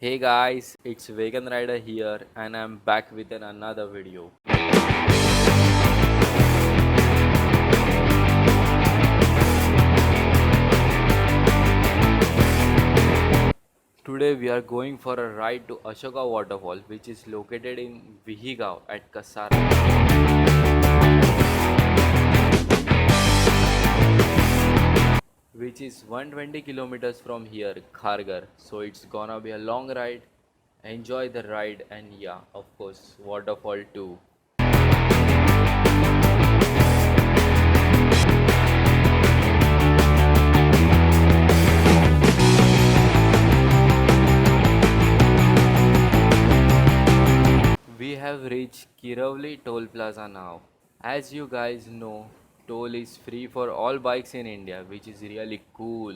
Hey guys, it's Vegan Rider here and I'm back with another video. Today we are going for a ride to Ashoka Waterfall, which is located in Vihigaon at Kasara, which is 120 kilometers from here, Khargar. So it's gonna be a long ride. Enjoy the ride and yeah, of course, waterfall too. We have reached Kiravli Toll Plaza now. As you guys know, toll is free for all bikes in India, which is really cool.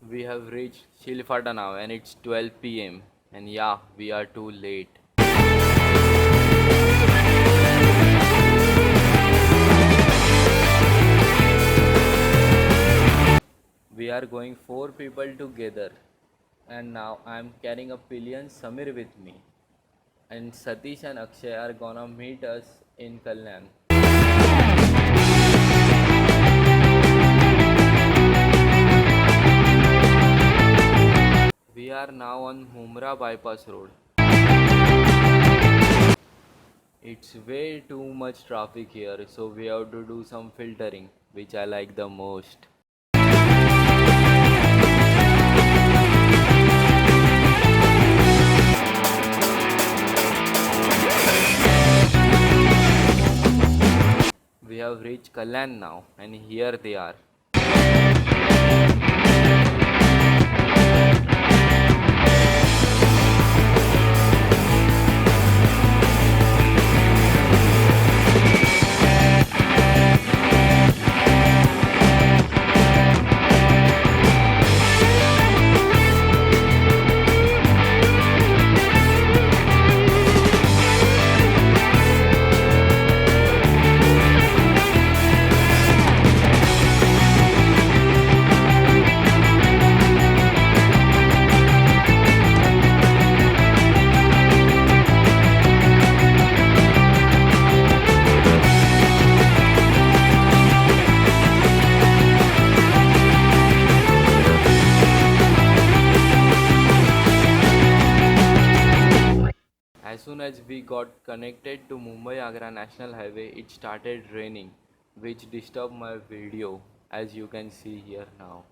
We have reached Shilfata now and it's 12 p.m. And yeah, we are too late. We are going 4 people together. And now I am carrying a pillion Samir with me. And Satish and Akshay are gonna meet us in Kalyan. We are now on Mumra bypass road. It's way too much traffic here, so we have to do some filtering, which I like the most. We have reached Kalyan now, and here they are. As soon as we got connected to Mumbai-Agra National Highway, it started raining, which disturbed my video, as you can see here now.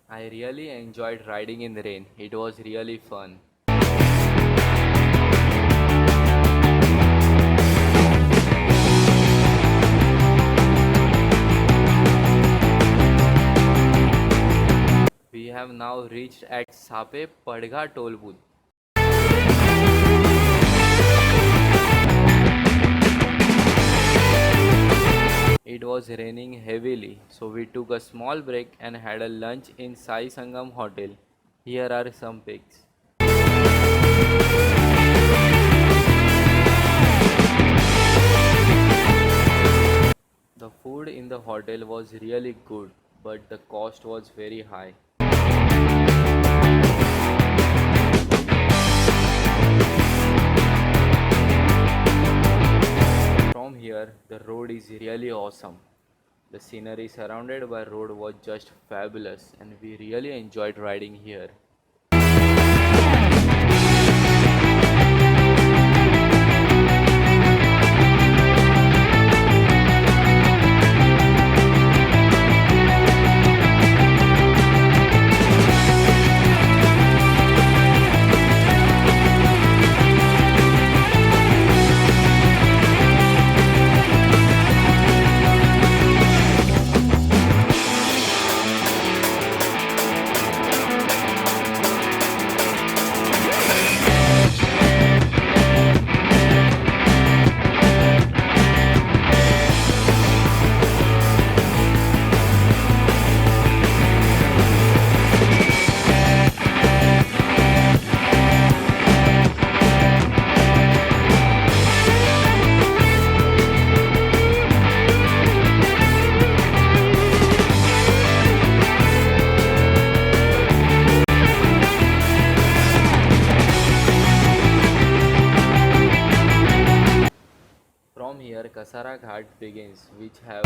I really enjoyed riding in the rain. It was really fun. We have now reached at Sape Padgha toll booth. It was raining heavily, so we took a small break and had a lunch in Sai Sangam Hotel. Here are some pics. The food in the hotel was really good, but the cost was very high. From here, the road is really awesome. The scenery surrounded by road was just fabulous and we really enjoyed riding here. Kasara Ghat begins, which have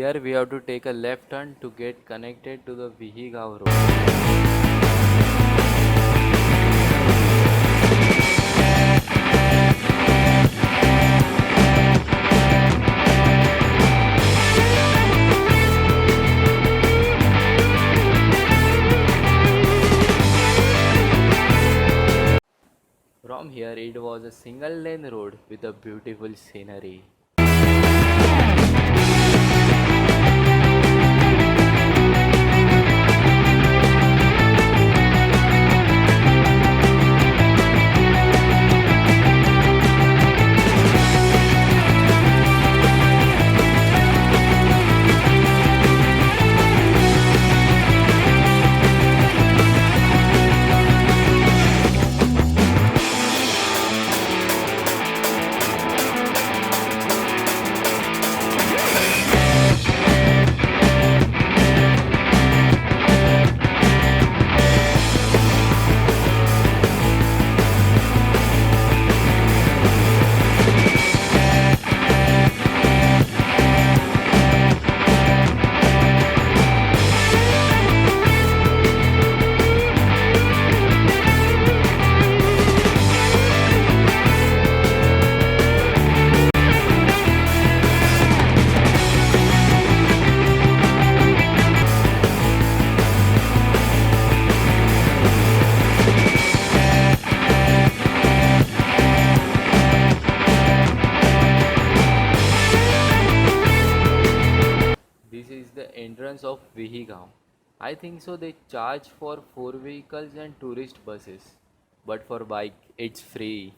here we have to take a left turn to get connected to the Vihigaon road. From here it was a single lane road with a beautiful scenery. This is the entrance of Vihigaon. I think so they charge for four vehicles and tourist buses. But for bike it's free.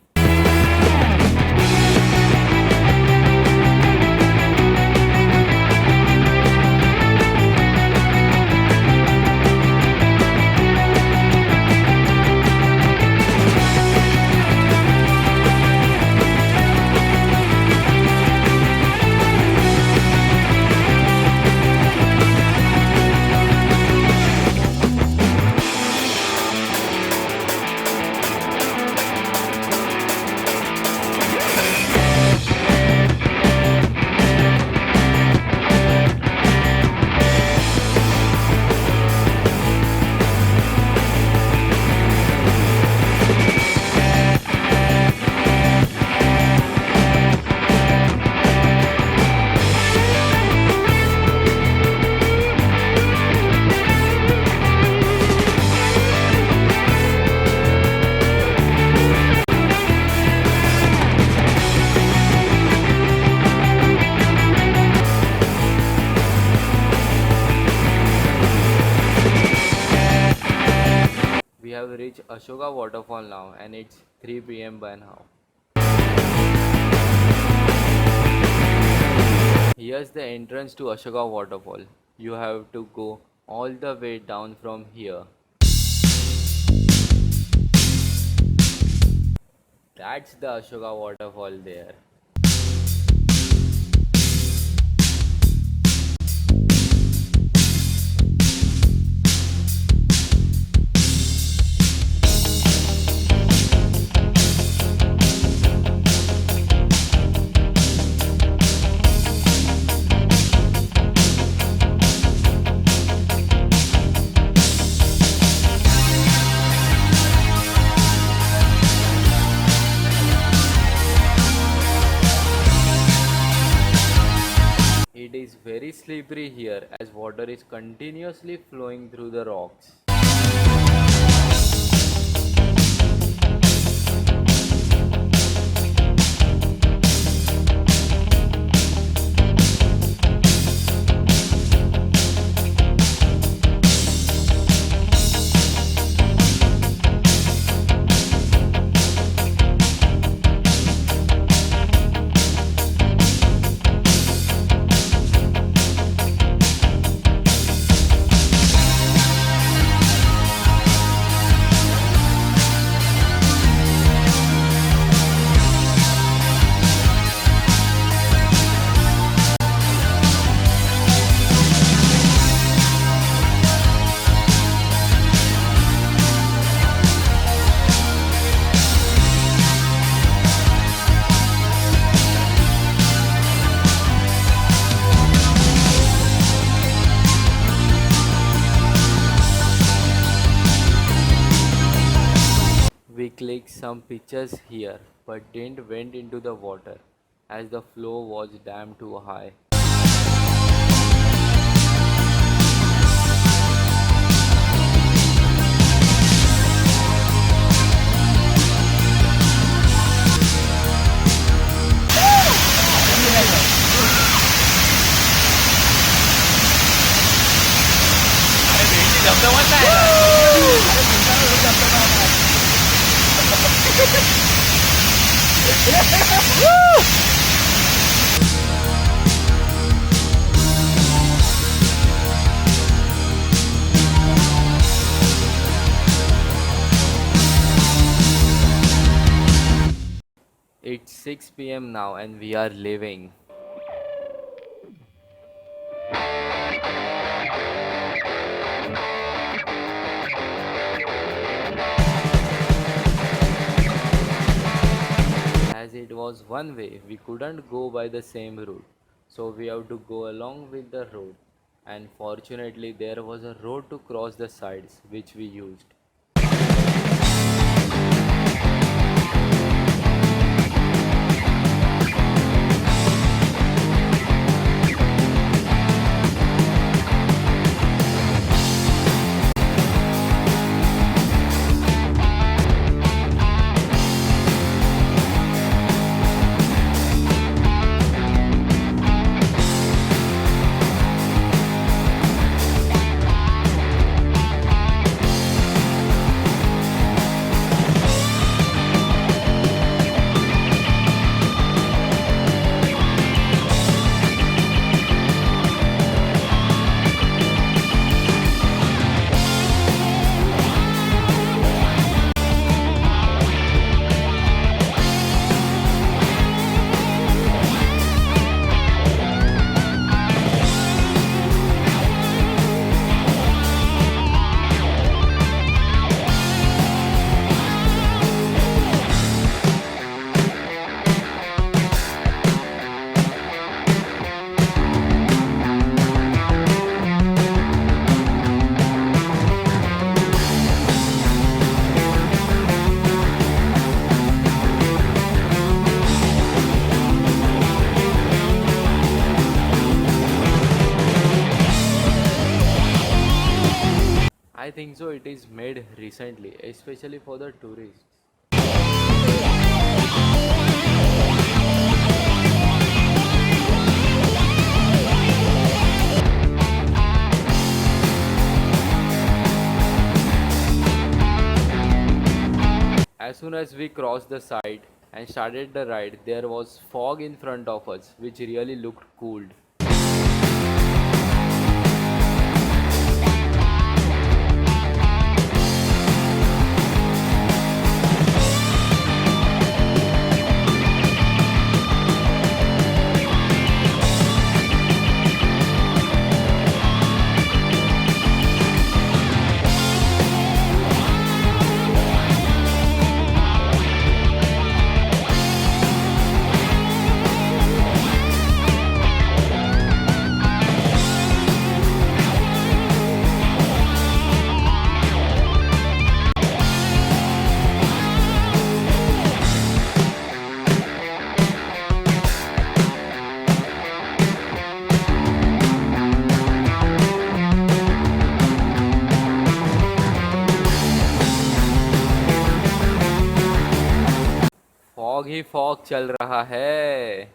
We have reached Ashoka Waterfall now and it's 3 p.m. by now. Here's the entrance to Ashoka Waterfall. You have to go all the way down from here. That's the Ashoka Waterfall there. It is very slippery here as water is continuously flowing through the rocks. clicked some pictures here, but didn't went into the water as the flow was damn too high. It's 6 p.m. now and we are leaving. As it was one way, we couldn't go by the same route. So we have to go along with the road. And fortunately, there was a road to cross the sides, which we used. I think so, it is made recently, especially for the tourists. As soon as we crossed the side and started the ride, there was fog in front of us, which really looked cool. Fog he fog चल रहा है.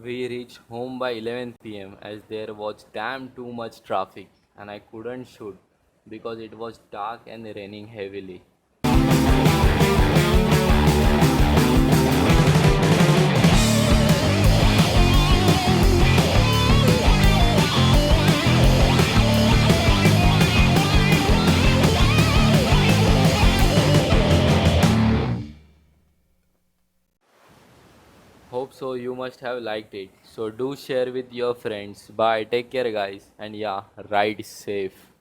We reached home by 11 p.m. as there was damn too much traffic and I couldn't shoot because it was dark and raining heavily. Hope so, you must have liked it. So do share with your friends. Bye, take care guys, and yeah, ride safe.